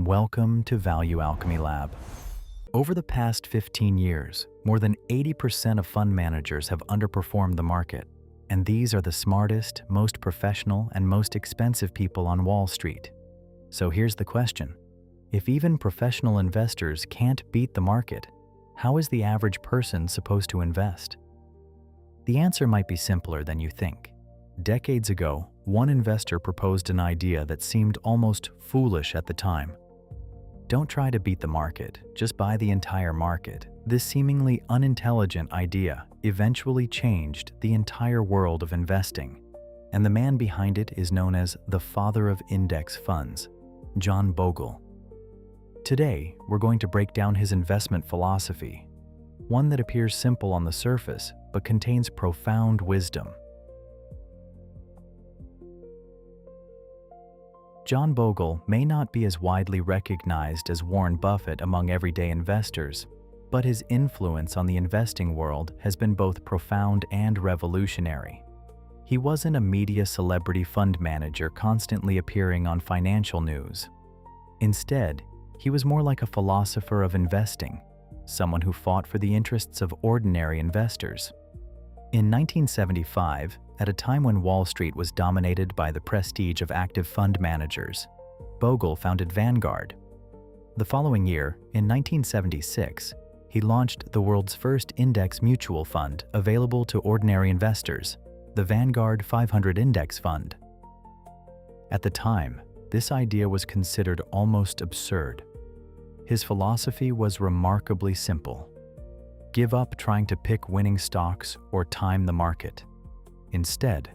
and welcome to Value Alchemy Lab. Over the past 15 years, more than 80% of fund managers have underperformed the market, and these are the smartest, most professional, and most expensive people on Wall Street. So here's the question. If even professional investors can't beat the market, how is the average person supposed to invest? The answer might be simpler than you think. Decades ago, one investor proposed an idea that seemed almost foolish at the time. Don't try to beat the market, just buy the entire market. This seemingly unintelligent idea eventually changed the entire world of investing, and the man behind it is known as the father of index funds, John Bogle. Today, we're going to break down his investment philosophy, one that appears simple on the surface but contains profound wisdom. John Bogle may not be as widely recognized as Warren Buffett among everyday investors, but his influence on the investing world has been both profound and revolutionary. He wasn't a media celebrity fund manager constantly appearing on financial news. Instead, he was more like a philosopher of investing, someone who fought for the interests of ordinary investors. In 1975, at a time when Wall Street was dominated by the prestige of active fund managers, Bogle founded Vanguard. The following year, in 1976, he launched the world's first index mutual fund available to ordinary investors, the Vanguard 500 Index Fund. At the time, this idea was considered almost absurd. His philosophy was remarkably simple. Give up trying to pick winning stocks or time the market. Instead,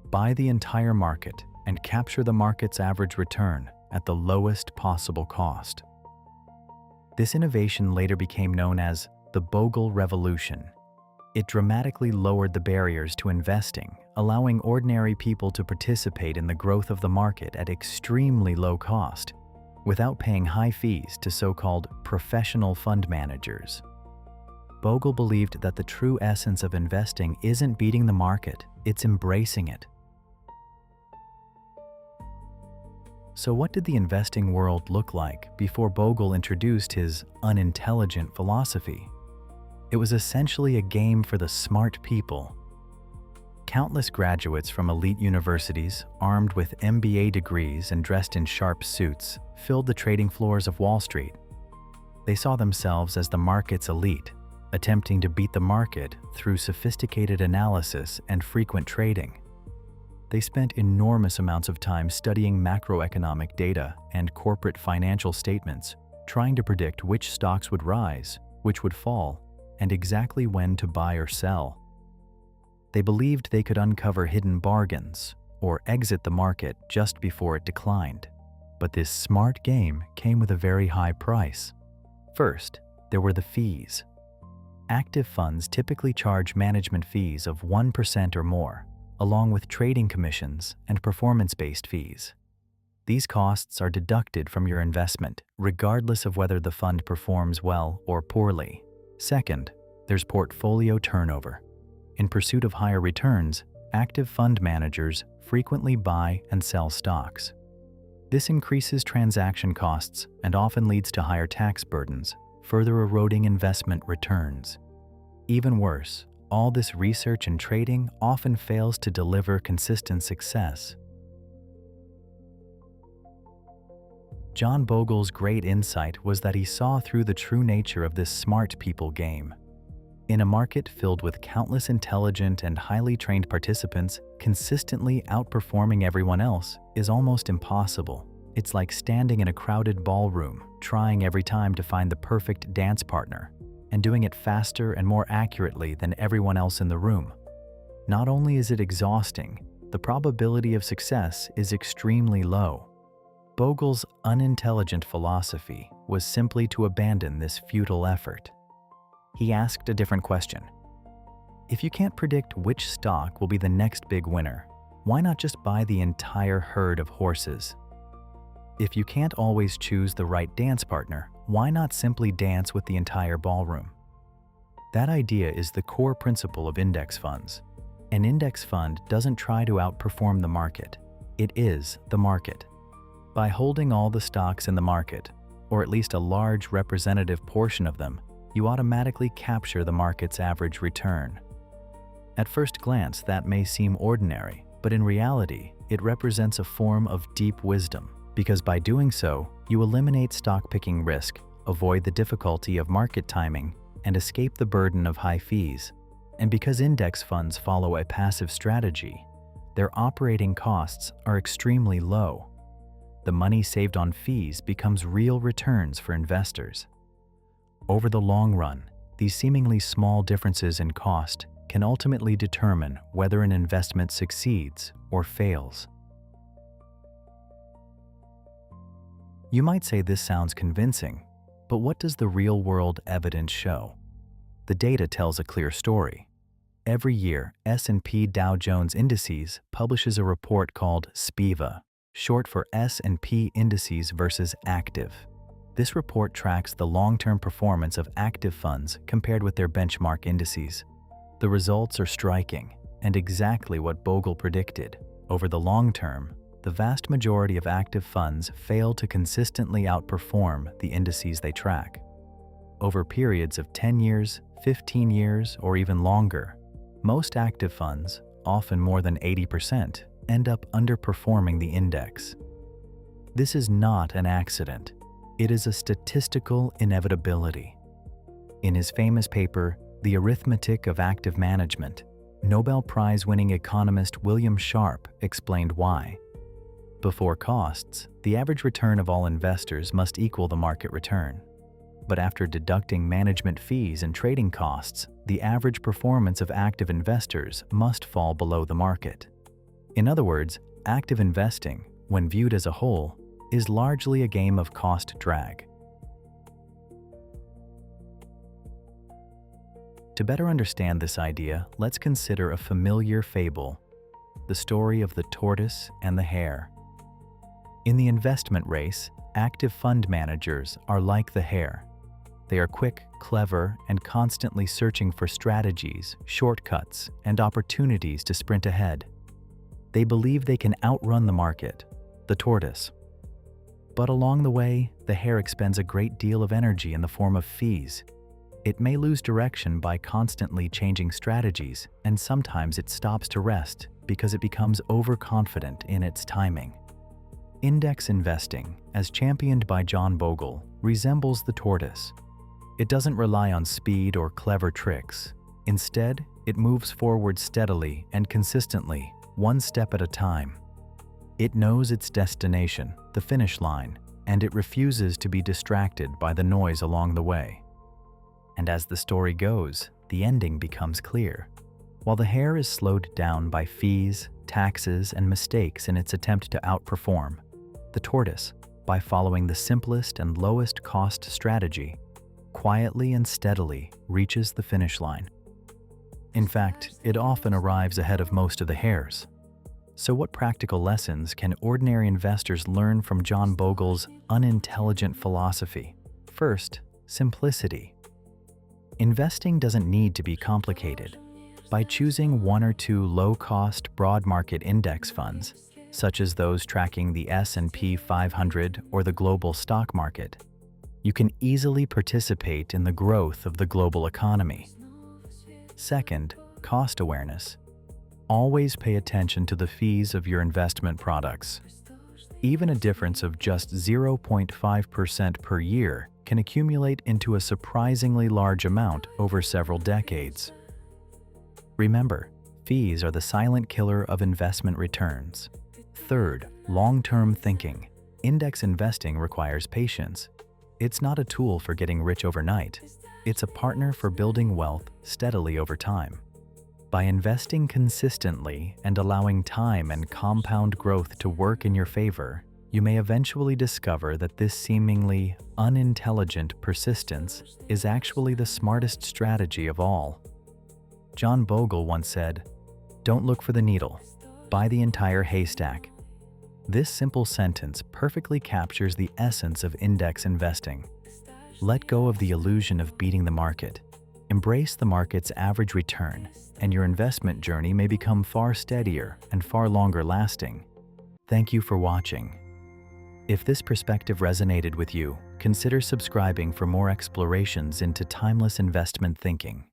buy the entire market and capture the market's average return at the lowest possible cost. This innovation later became known as the Bogle Revolution. It dramatically lowered the barriers to investing, allowing ordinary people to participate in the growth of the market at extremely low cost, without paying high fees to so-called professional fund managers. Bogle believed that the true essence of investing isn't beating the market, it's embracing it. So what did the investing world look like before Bogle introduced his unintelligent philosophy? It was essentially a game for the smart people. Countless graduates from elite universities, armed with MBA degrees and dressed in sharp suits, filled the trading floors of Wall Street. They saw themselves as the market's elite, attempting to beat the market through sophisticated analysis and frequent trading. They spent enormous amounts of time studying macroeconomic data and corporate financial statements, trying to predict which stocks would rise, which would fall, and exactly when to buy or sell. They believed they could uncover hidden bargains or exit the market just before it declined. But this smart game came with a very high price. First, there were the fees. Active funds typically charge management fees of 1% or more, along with trading commissions and performance-based fees. These costs are deducted from your investment, regardless of whether the fund performs well or poorly. Second, there's portfolio turnover. In pursuit of higher returns, active fund managers frequently buy and sell stocks. This increases transaction costs and often leads to higher tax burdens, further eroding investment returns. Even worse, all this research and trading often fails to deliver consistent success. John Bogle's great insight was that he saw through the true nature of this smart people game. In a market filled with countless intelligent and highly trained participants, consistently outperforming everyone else is almost impossible. It's like standing in a crowded ballroom, trying every time to find the perfect dance partner, and doing it faster and more accurately than everyone else in the room. Not only is it exhausting, the probability of success is extremely low. Bogle's unintelligent philosophy was simply to abandon this futile effort. He asked a different question. If you can't predict which stock will be the next big winner, why not just buy the entire herd of horses? If you can't always choose the right dance partner, why not simply dance with the entire ballroom? That idea is the core principle of index funds. An index fund doesn't try to outperform the market. It is the market. By holding all the stocks in the market, or at least a large representative portion of them, you automatically capture the market's average return. At first glance, that may seem ordinary, but in reality, it represents a form of deep wisdom, because by doing so, you eliminate stock-picking risk, avoid the difficulty of market timing, and escape the burden of high fees. And because index funds follow a passive strategy, their operating costs are extremely low. The money saved on fees becomes real returns for investors. Over the long run, these seemingly small differences in cost can ultimately determine whether an investment succeeds or fails. You might say this sounds convincing, but what does the real-world evidence show? The data tells a clear story. Every year, S&P Dow Jones Indices publishes a report called SPIVA, short for S&P Indices versus Active. This report tracks the long-term performance of active funds compared with their benchmark indices. The results are striking and exactly what Bogle predicted. Over the long term, the vast majority of active funds fail to consistently outperform the indices they track. Over periods of 10 years, 15 years, or even longer, most active funds, often more than 80%, end up underperforming the index. This is not an accident. It is a statistical inevitability. In his famous paper, The Arithmetic of Active Management, Nobel Prize-winning economist William Sharpe explained why. Before costs, the average return of all investors must equal the market return. But after deducting management fees and trading costs, the average performance of active investors must fall below the market. In other words, active investing, when viewed as a whole, is largely a game of cost drag. To better understand this idea, let's consider a familiar fable, the story of the tortoise and the hare. In the investment race, active fund managers are like the hare. They are quick, clever, and constantly searching for strategies, shortcuts, and opportunities to sprint ahead. They believe they can outrun the market, the tortoise. But along the way, the hare expends a great deal of energy in the form of fees. It may lose direction by constantly changing strategies, and sometimes it stops to rest because it becomes overconfident in its timing. Index investing, as championed by John Bogle, resembles the tortoise. It doesn't rely on speed or clever tricks. Instead, it moves forward steadily and consistently, one step at a time. It knows its destination, the finish line, and it refuses to be distracted by the noise along the way. And as the story goes, the ending becomes clear. While the hare is slowed down by fees, taxes, and mistakes in its attempt to outperform, the tortoise, by following the simplest and lowest cost strategy, quietly and steadily reaches the finish line. In fact, it often arrives ahead of most of the hares. So what practical lessons can ordinary investors learn from John Bogle's unintelligent philosophy? First, simplicity. Investing doesn't need to be complicated. By choosing one or two low-cost, broad-market index funds, such as those tracking the S&P 500 or the global stock market, you can easily participate in the growth of the global economy. Second, cost awareness. Always pay attention to the fees of your investment products. Even a difference of just 0.5% per year can accumulate into a surprisingly large amount over several decades. Remember, fees are the silent killer of investment returns. Third, long-term thinking. Index investing requires patience. It's not a tool for getting rich overnight. It's a partner for building wealth steadily over time. By investing consistently and allowing time and compound growth to work in your favor, you may eventually discover that this seemingly unintelligent persistence is actually the smartest strategy of all. John Bogle once said, "Don't look for the needle, buy the entire haystack." This simple sentence perfectly captures the essence of index investing. Let go of the illusion of beating the market. Embrace the market's average return, and your investment journey may become far steadier and far longer lasting. Thank you for watching. If this perspective resonated with you, consider subscribing for more explorations into timeless investment thinking.